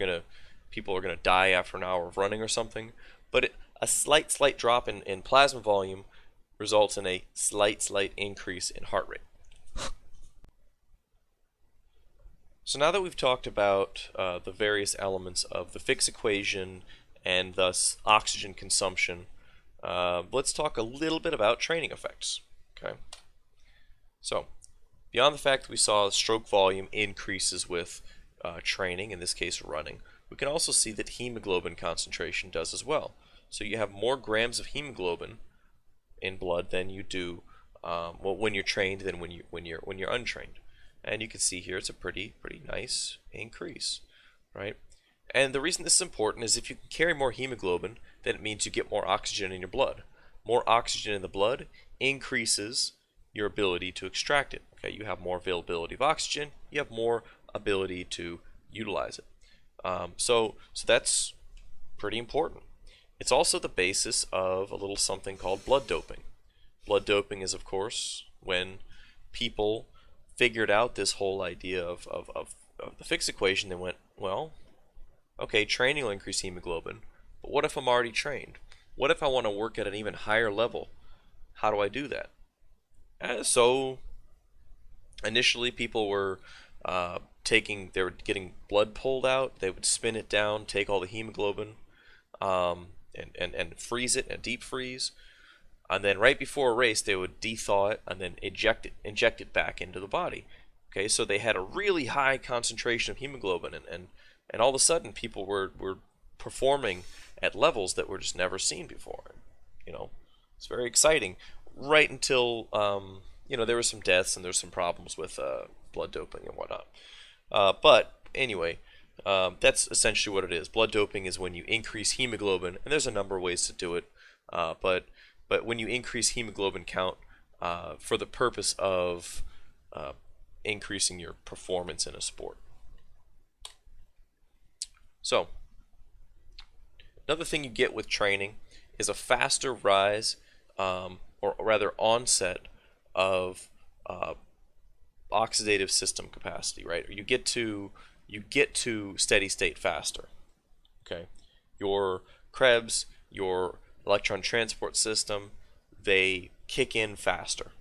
Speaker 1: people are gonna die after an hour of running or something. But a slight drop in plasma volume results in a slight increase in heart rate. So now that we've talked about the various elements of the Fick's equation and thus oxygen consumption, let's talk a little bit about training effects. Okay. So beyond the fact that we saw stroke volume increases with training, in this case running, we can also see that hemoglobin concentration does as well. So you have more grams of hemoglobin in blood than you do when you're trained than when you're untrained. And you can see here it's a pretty nice increase, right? And the reason this is important is if you can carry more hemoglobin, then it means you get more oxygen in your blood. More oxygen in the blood increases your ability to extract it. Okay, you have more availability of oxygen, you have more ability to utilize it. So that's pretty important. It's also the basis of a little something called blood doping. Blood doping is, of course, when people figured out this whole idea of the Fick's equation. They went, well, okay, training will increase hemoglobin, but what if I'm already trained? What if I want to work at an even higher level? How do I do that? So initially people were they were getting blood pulled out. They would spin it down, take all the hemoglobin, and freeze it in a deep freeze. And then right before a race, they would de-thaw it and then inject it back into the body. Okay, so they had a really high concentration of hemoglobin, and all of a sudden people were performing at levels that were just never seen before. You know, it's very exciting. Right until there were some deaths and there's some problems with blood doping and whatnot. But anyway, that's essentially what it is. Blood doping is when you increase hemoglobin, and there's a number of ways to do it. But when you increase hemoglobin count for the purpose of increasing your performance in a sport. So, another thing you get with training is a faster rise, or rather onset, of oxidative system capacity, right? You get to steady state faster. Okay, your Krebs, your electron transport system, they kick in faster,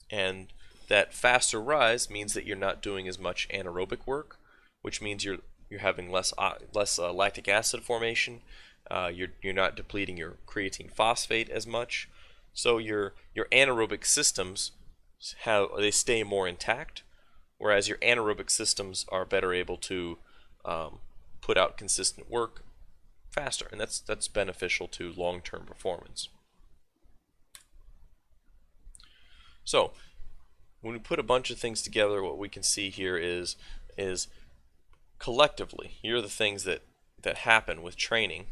Speaker 1: and that faster rise means that you're not doing as much anaerobic work, which means you're having less lactic acid formation. You're not depleting your creatine phosphate as much, so your anaerobic systems they stay more intact, whereas your anaerobic systems are better able to put out consistent work faster, and that's beneficial to long-term performance. So when we put a bunch of things together, what we can see here is collectively, here are the things that happen with training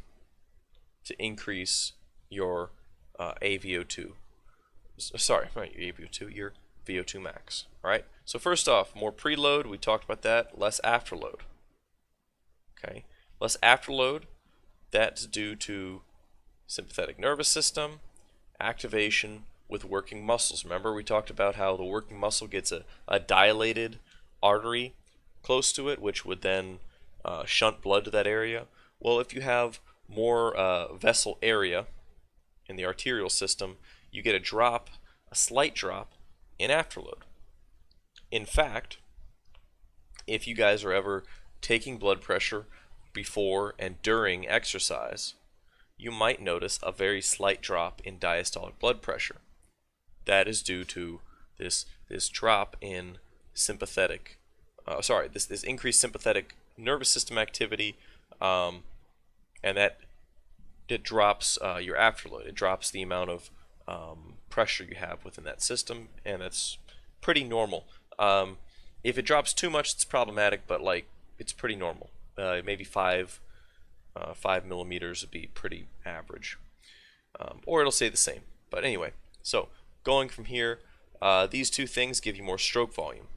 Speaker 1: to increase your AVO2. Sorry, not your AVO2, your VO2 max. All right. So first off, more preload. We talked about that. Less afterload. Okay. Less afterload. That's due to sympathetic nervous system activation with working muscles. Remember, we talked about how the working muscle gets a dilated artery close to it, which would then shunt blood to that area. Well, if you have more vessel area in the arterial system, you get a slight drop in afterload. In fact, if you guys are ever taking blood pressure before and during exercise, you might notice a very slight drop in diastolic blood pressure. That is due to this drop in sympathetic, this increased sympathetic nervous system activity, and that it drops your afterload. It drops the amount of pressure you have within that system, and that's pretty normal. If it drops too much, it's problematic, but it's pretty normal. Maybe 5 millimeters would be pretty average, or it'll stay the same. But anyway, so going from here, these two things give you more stroke volume.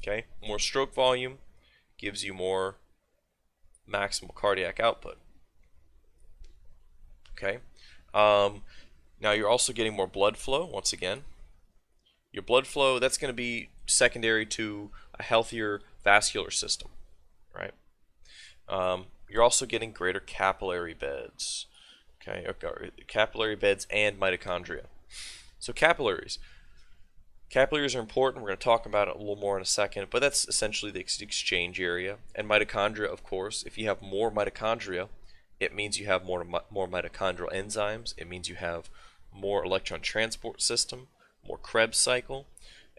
Speaker 1: Okay, more stroke volume gives you more maximal cardiac output. Okay, now you're also getting more blood flow. Once again, your blood flow, that's going to be secondary to a healthier vascular system, right? You're also getting greater capillary beds. Okay, capillary beds and mitochondria. So capillaries are important. We're going to talk about it a little more in a second, but that's essentially the exchange area. And mitochondria, of course, if you have more mitochondria, it means you have more mitochondrial enzymes. It means you have more electron transport system, more Krebs cycle.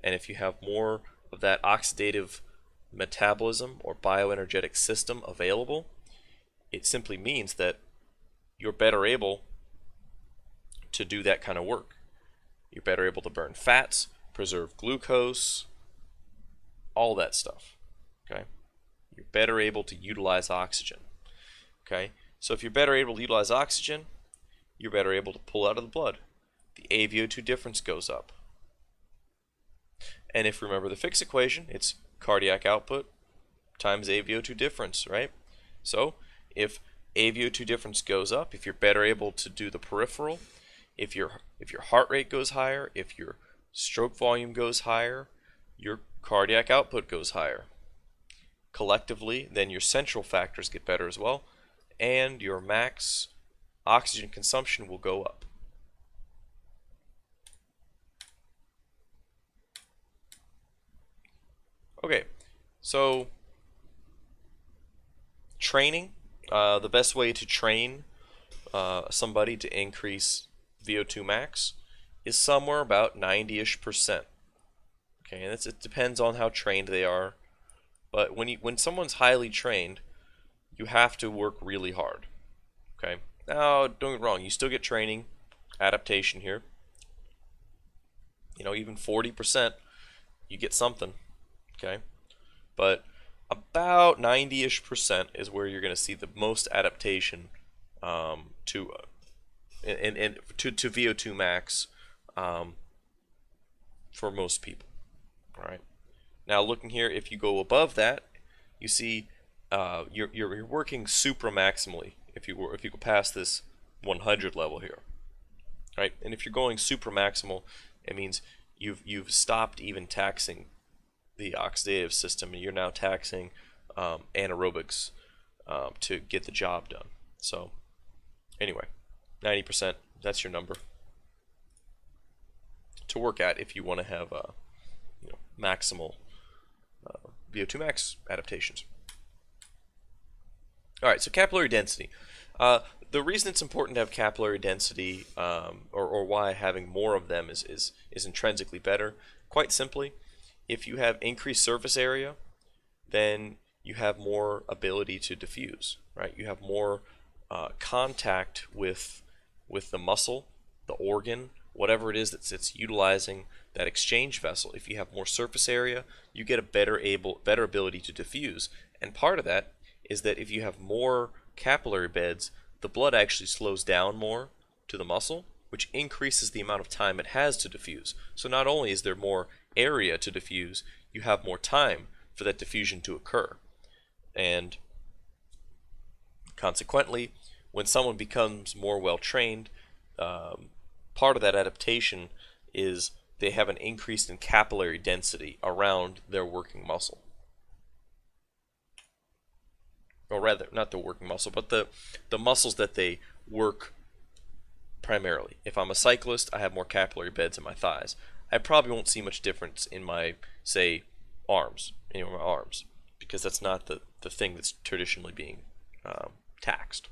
Speaker 1: And if you have more of that oxidative metabolism or bioenergetic system available, it simply means that you're better able to do that kind of work. You're better able to burn fats, preserve glucose, all that stuff. Okay? You're better able to utilize oxygen. Okay? So if you're better able to utilize oxygen, you're better able to pull out of the blood. The AVO2 difference goes up. And if you remember the Fick's equation, it's cardiac output times AVO2 difference, right? So if AVO2 difference goes up, if you're better able to do the peripheral, if your heart rate goes higher, if your stroke volume goes higher, your cardiac output goes higher. Collectively, then your central factors get better as well, and your max oxygen consumption will go up. Okay, so training, the best way to train somebody to increase VO2 max is somewhere about 90-ish%. Okay, and it depends on how trained they are, but when someone's highly trained, you have to work really hard. Okay, now don't get me wrong, you still get training, adaptation here. You know, even 40%, you get something. Okay, but about 90-ish% is where you're going to see the most adaptation to VO2 max for most people. All right. Now looking here, if you go above that, you see you're working supra-maximally. If you go past this 100 level here, right? And if you're going supra-maximal, it means you've stopped even taxing the oxidative system, and you're now taxing anaerobics to get the job done. So anyway, 90%, that's your number to work at if you want to have maximal VO2 max adaptations. All right, so capillary density. The reason it's important to have capillary density, or why having more of them is intrinsically better, quite simply, if you have increased surface area, then you have more ability to diffuse, right? You have more contact with the muscle, the organ, whatever it is that's utilizing that exchange vessel. If you have more surface area, you get a better ability to diffuse. And part of that is that if you have more capillary beds, the blood actually slows down more to the muscle, which increases the amount of time it has to diffuse. So not only is there more area to diffuse, you have more time for that diffusion to occur. And consequently, when someone becomes more well trained, part of that adaptation is they have an increase in capillary density around their working muscle. Or rather, not the working muscle, but the muscles that they work primarily. If I'm a cyclist, I have more capillary beds in my thighs. I probably won't see much difference in my, say, arms, my arms, because that's not the thing that's traditionally being taxed.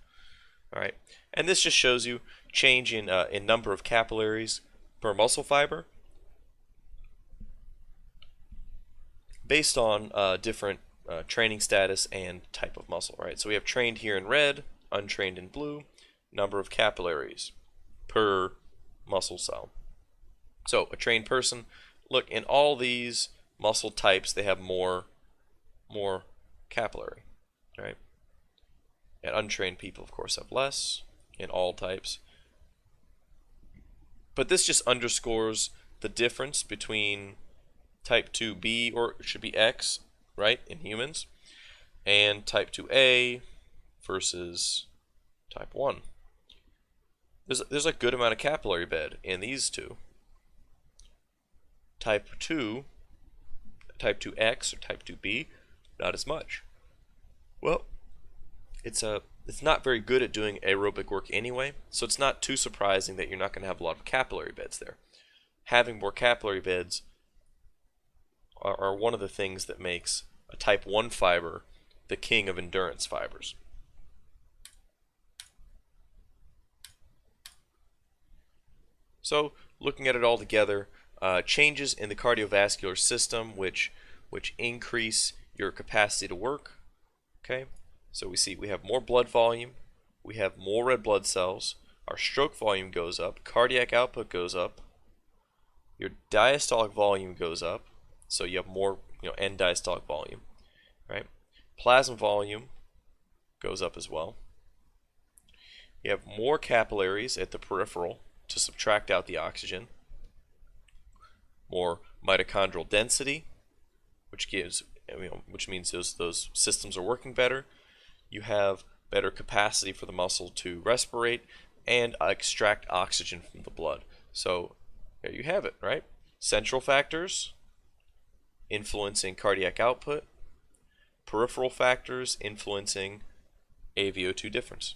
Speaker 1: All right, and this just shows you change in number of capillaries per muscle fiber based on different training status and type of muscle. Right, so we have trained here in red, untrained in blue, number of capillaries per muscle cell. So a trained person, look, in all these muscle types, they have more capillary, right? And untrained people, of course, have less in all types. But this just underscores the difference between type 2B, or it should be X, right, in humans, and type 2A versus type 1. There's a good amount of capillary bed in these two. Type 2, type 2X or type 2B, not as much. Well, it's not very good at doing aerobic work anyway, so it's not too surprising that you're not going to have a lot of capillary beds there. Having more capillary beds are one of the things that makes a type 1 fiber the king of endurance fibers. So, looking at it all together, changes in the cardiovascular system which increase your capacity to work. Okay, so we have more blood volume, we have more red blood cells, our stroke volume goes up, cardiac output goes up, your diastolic volume goes up, so you have more end diastolic volume, right? Plasma volume goes up as well. You have more capillaries at the peripheral to subtract out the oxygen, more mitochondrial density, which means those systems are working better. You have better capacity for the muscle to respirate and extract oxygen from the blood. So there you have it, right? Central factors influencing cardiac output, peripheral factors influencing AVO2 difference.